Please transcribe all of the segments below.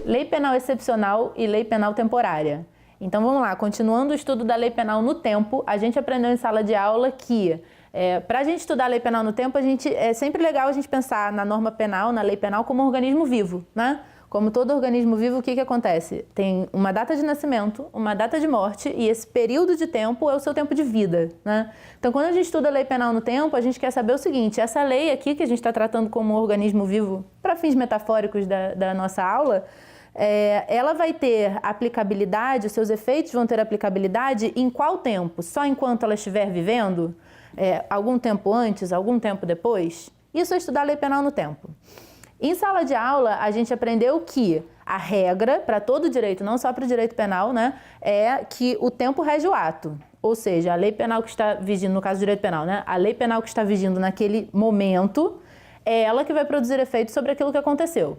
Lei penal excepcional e lei penal temporária. Então vamos lá, continuando o estudo da lei penal no tempo, a gente aprendeu em sala de aula que para a gente estudar a lei penal no tempo, é sempre legal a gente pensar na norma penal, na lei penal, como um organismo vivo, né? Como todo organismo vivo, o que acontece? Tem uma data de nascimento, uma data de morte e esse período de tempo é o seu tempo de vida, né? Então, quando a gente estuda a lei penal no tempo, a gente quer saber o seguinte, essa lei aqui que a gente está tratando como um organismo vivo, para fins metafóricos da nossa aula, ela vai ter aplicabilidade, os seus efeitos vão ter aplicabilidade em qual tempo? Só enquanto ela estiver vivendo? Algum tempo antes, algum tempo depois? Isso é estudar a lei penal no tempo. Em sala de aula, a gente aprendeu que a regra para todo direito, não só para o direito penal, né, é que o tempo rege o ato. Ou seja, a lei penal que está vigindo, no caso do direito penal, né, a lei penal que está vigindo naquele momento é ela que vai produzir efeito sobre aquilo que aconteceu.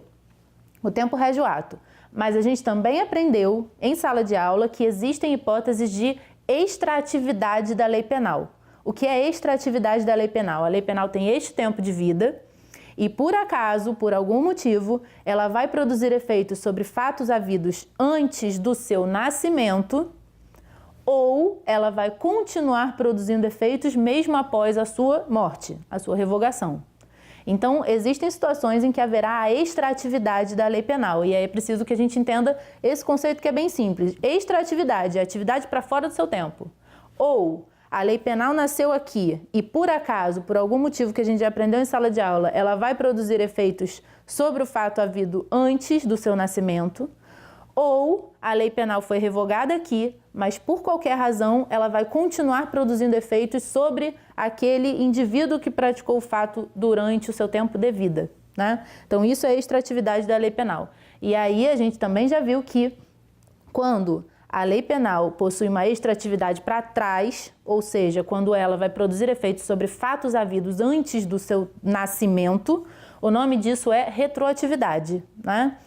O tempo rege o ato. Mas a gente também aprendeu em sala de aula que existem hipóteses de extratividade da lei penal. O que é extratividade da lei penal? A lei penal tem este tempo de vida e, por acaso, por algum motivo, ela vai produzir efeitos sobre fatos havidos antes do seu nascimento ou ela vai continuar produzindo efeitos mesmo após a sua morte, a sua revogação. Então, existem situações em que haverá a extratividade da lei penal e aí é preciso que a gente entenda esse conceito que é bem simples. Extratividade é atividade para fora do seu tempo. Ou a lei penal nasceu aqui e, por acaso, por algum motivo que a gente já aprendeu em sala de aula, ela vai produzir efeitos sobre o fato havido antes do seu nascimento, ou a lei penal foi revogada aqui, mas por qualquer razão ela vai continuar produzindo efeitos sobre aquele indivíduo que praticou o fato durante o seu tempo de vida, né? Então isso é a extratividade da lei penal. E aí a gente também já viu que quando a lei penal possui uma extratividade para trás, ou seja, quando ela vai produzir efeitos sobre fatos havidos antes do seu nascimento, o nome disso é retroatividade, né?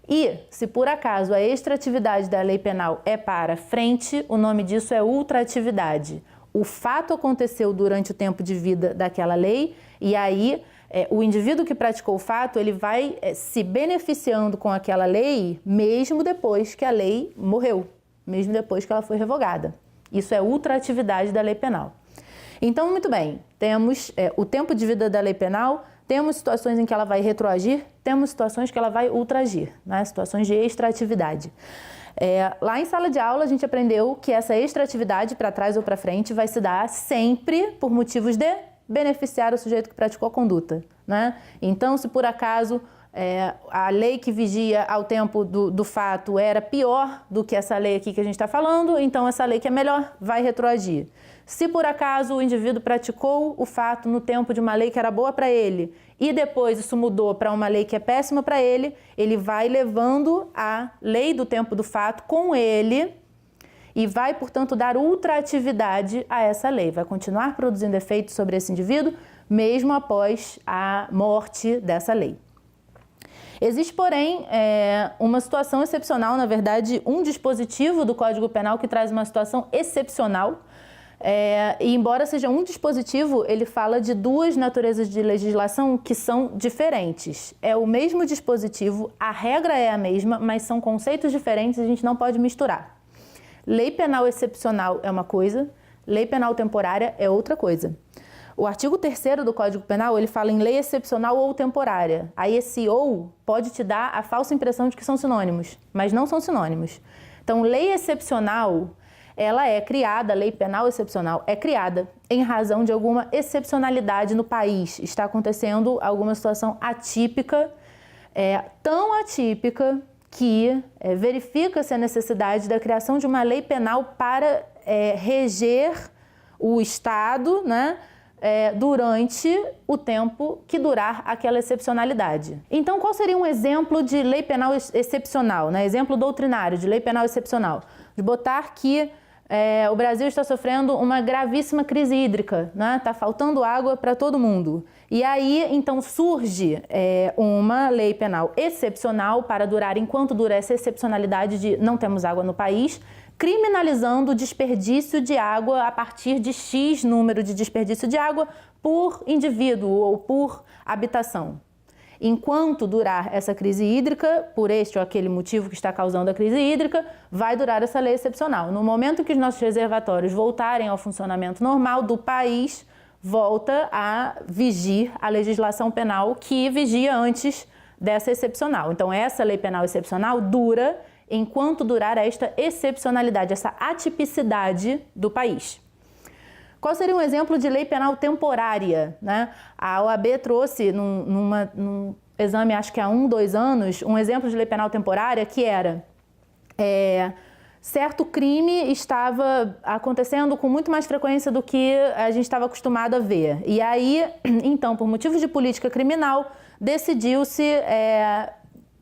E, se por acaso a extratividade da lei penal é para frente, o nome disso é ultratividade. O fato aconteceu durante o tempo de vida daquela lei e aí o indivíduo que praticou o fato, ele vai se beneficiando com aquela lei mesmo depois que a lei morreu, mesmo depois que ela foi revogada. Isso é ultratividade da lei penal. Então, muito bem, temos o tempo de vida da lei penal, temos situações em que ela vai retroagir, temos situações que ela vai ultragir, né? Situações de extratividade. Lá em sala de aula a gente aprendeu que essa extratividade para trás ou para frente vai se dar sempre por motivos de beneficiar o sujeito que praticou a conduta, né? Então, se por acaso a lei que vigia ao tempo do fato era pior do que essa lei aqui que a gente está falando, então essa lei que é melhor vai retroagir. Se por acaso o indivíduo praticou o fato no tempo de uma lei que era boa para ele e depois isso mudou para uma lei que é péssima para ele, ele vai levando a lei do tempo do fato com ele e vai, portanto, dar ultratividade a essa lei. Vai continuar produzindo efeitos sobre esse indivíduo mesmo após a morte dessa lei. Existe, porém, uma situação excepcional, na verdade, um dispositivo do Código Penal que traz uma situação excepcional. E embora seja um dispositivo, ele fala de duas naturezas de legislação que são diferentes. É o mesmo dispositivo, a regra é a mesma, mas são conceitos diferentes e a gente não pode misturar. Lei penal excepcional é uma coisa, lei penal temporária é outra coisa. O artigo 3º do Código Penal, ele fala em lei excepcional ou temporária. Aí esse ou pode te dar a falsa impressão de que são sinônimos, mas não são sinônimos. Então, lei excepcional, ela é criada, a lei penal excepcional é criada em razão de alguma excepcionalidade no país. Está acontecendo alguma situação atípica, tão atípica que verifica-se a necessidade da criação de uma lei penal para reger o Estado, né, durante o tempo que durar aquela excepcionalidade. Então, qual seria um exemplo de lei penal excepcional, né? Exemplo doutrinário de lei penal excepcional? De botar que o Brasil está sofrendo uma gravíssima crise hídrica, né? Está faltando água para todo mundo. E aí, então, surge uma lei penal excepcional para durar enquanto dura essa excepcionalidade de não temos água no país, criminalizando o desperdício de água a partir de X número de desperdício de água por indivíduo ou por habitação. enquanto durar essa crise hídrica, por este ou aquele motivo que está causando a crise hídrica, vai durar essa lei excepcional. No momento que os nossos reservatórios voltarem ao funcionamento normal do país, volta a vigir a legislação penal que vigia antes dessa excepcional. Então, essa lei penal excepcional dura enquanto durar esta excepcionalidade, essa atipicidade do país. Qual seria um exemplo de lei penal temporária, né? A OAB trouxe num exame, acho que há 1, 2 anos, um exemplo de lei penal temporária que era certo crime estava acontecendo com muito mais frequência do que a gente estava acostumado a ver. E aí, então, por motivos de política criminal, decidiu-se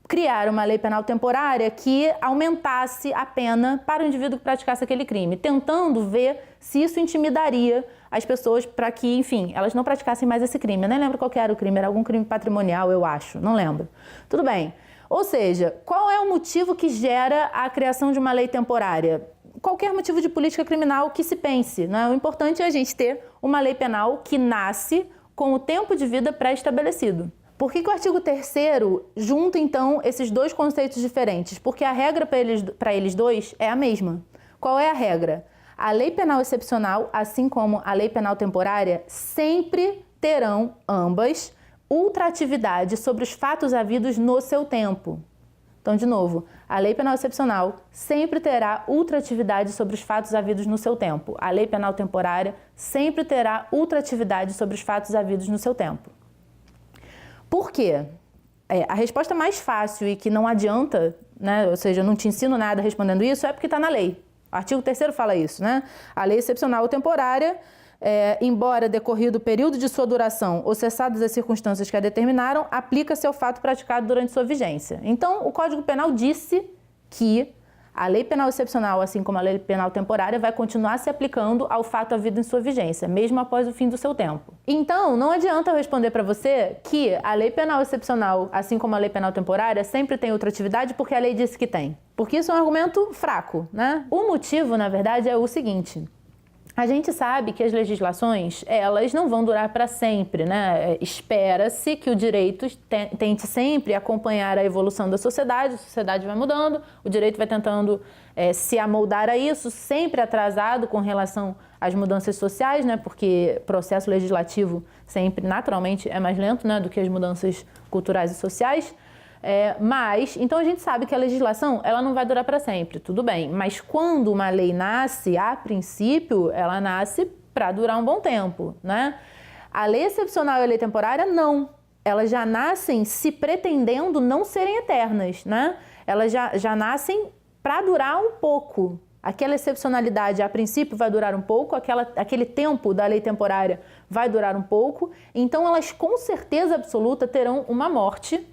criar uma lei penal temporária que aumentasse a pena para o indivíduo que praticasse aquele crime, tentando ver se isso intimidaria as pessoas para que, enfim, elas não praticassem mais esse crime. Eu nem lembro qual que era o crime, era algum crime patrimonial, eu acho, não lembro. Tudo bem. Ou seja, qual é o motivo que gera a criação de uma lei temporária? Qualquer motivo de política criminal que se pense, né? O importante é a gente ter uma lei penal que nasce com o tempo de vida pré-estabelecido. Por que o artigo 3º junta, então, esses dois conceitos diferentes? Porque a regra para eles dois é a mesma. Qual é a regra? A lei penal excepcional, assim como a lei penal temporária, sempre terão ambas ultratividade sobre os fatos havidos no seu tempo. Então, de novo, a lei penal excepcional sempre terá ultratividade sobre os fatos havidos no seu tempo. A lei penal temporária sempre terá ultratividade sobre os fatos havidos no seu tempo. Por quê? A resposta mais fácil e que não adianta, né? Ou seja, eu não te ensino nada respondendo isso, é porque está na lei. O artigo 3º fala isso, né? A lei excepcional ou temporária, embora decorrido o período de sua duração ou cessadas as circunstâncias que a determinaram, aplica-se ao fato praticado durante sua vigência. Então, o Código Penal disse que a lei penal excepcional, assim como a lei penal temporária, vai continuar se aplicando ao fato havido em sua vigência, mesmo após o fim do seu tempo. Então, não adianta eu responder para você que a lei penal excepcional, assim como a lei penal temporária, sempre tem ultratividade porque a lei disse que tem. Porque isso é um argumento fraco, né? O motivo, na verdade, é o seguinte: a gente sabe que as legislações, elas não vão durar para sempre, né? Espera-se que o direito tente sempre acompanhar a evolução da sociedade, a sociedade vai mudando, o direito vai tentando se amoldar a isso, sempre atrasado com relação às mudanças sociais, né? Porque o processo legislativo sempre, naturalmente, é mais lento, né, do que as mudanças culturais e sociais. Mas, então a gente sabe que a legislação, ela não vai durar para sempre, tudo bem. Mas quando uma lei nasce, a princípio, ela nasce para durar um bom tempo, né? A lei excepcional e a lei temporária, não. Elas já nascem se pretendendo não serem eternas, né? Elas já nascem para durar um pouco. Aquela excepcionalidade, a princípio, vai durar um pouco, aquele tempo da lei temporária vai durar um pouco. Então, elas com certeza absoluta terão uma morte,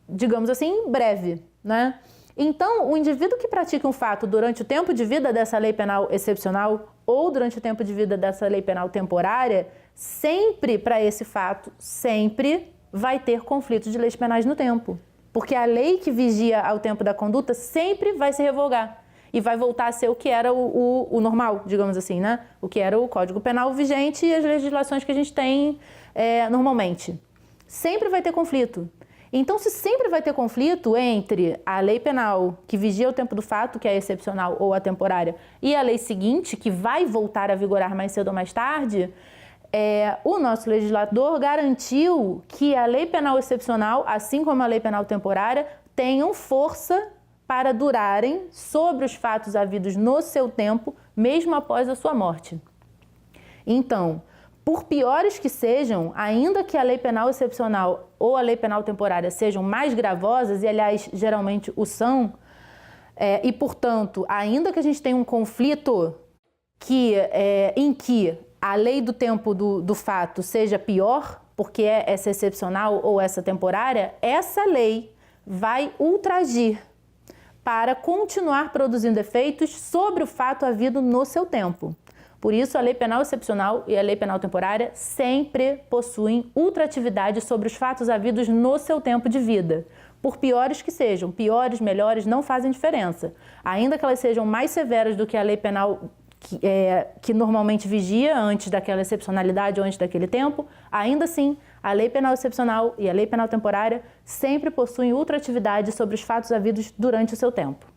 digamos assim, breve, né? Então, o indivíduo que pratica um fato durante o tempo de vida dessa lei penal excepcional ou durante o tempo de vida dessa lei penal temporária, sempre para esse fato, sempre vai ter conflitos de leis penais no tempo. Porque a lei que vigia ao tempo da conduta sempre vai se revogar e vai voltar a ser o que era o normal, digamos assim, né? O que era o Código Penal vigente e as legislações que a gente tem normalmente. Sempre vai ter conflito. Então, se sempre vai ter conflito entre a lei penal que vigia o tempo do fato, que é a excepcional ou a temporária, e a lei seguinte, que vai voltar a vigorar mais cedo ou mais tarde, o nosso legislador garantiu que a lei penal excepcional, assim como a lei penal temporária, tenham força para durarem sobre os fatos havidos no seu tempo, mesmo após a sua morte. Então, por piores que sejam, ainda que a lei penal excepcional ou a lei penal temporária sejam mais gravosas, e aliás, geralmente o são, e portanto, ainda que a gente tenha um conflito em que a lei do tempo do fato seja pior, porque é essa excepcional ou essa temporária, essa lei vai ultragir para continuar produzindo efeitos sobre o fato havido no seu tempo. Por isso, a lei penal excepcional e a lei penal temporária sempre possuem ultratividade sobre os fatos havidos no seu tempo de vida. Por piores que sejam, piores, melhores, não fazem diferença. Ainda que elas sejam mais severas do que a lei penal que normalmente vigia antes daquela excepcionalidade ou antes daquele tempo, ainda assim, a lei penal excepcional e a lei penal temporária sempre possuem ultratividade sobre os fatos havidos durante o seu tempo.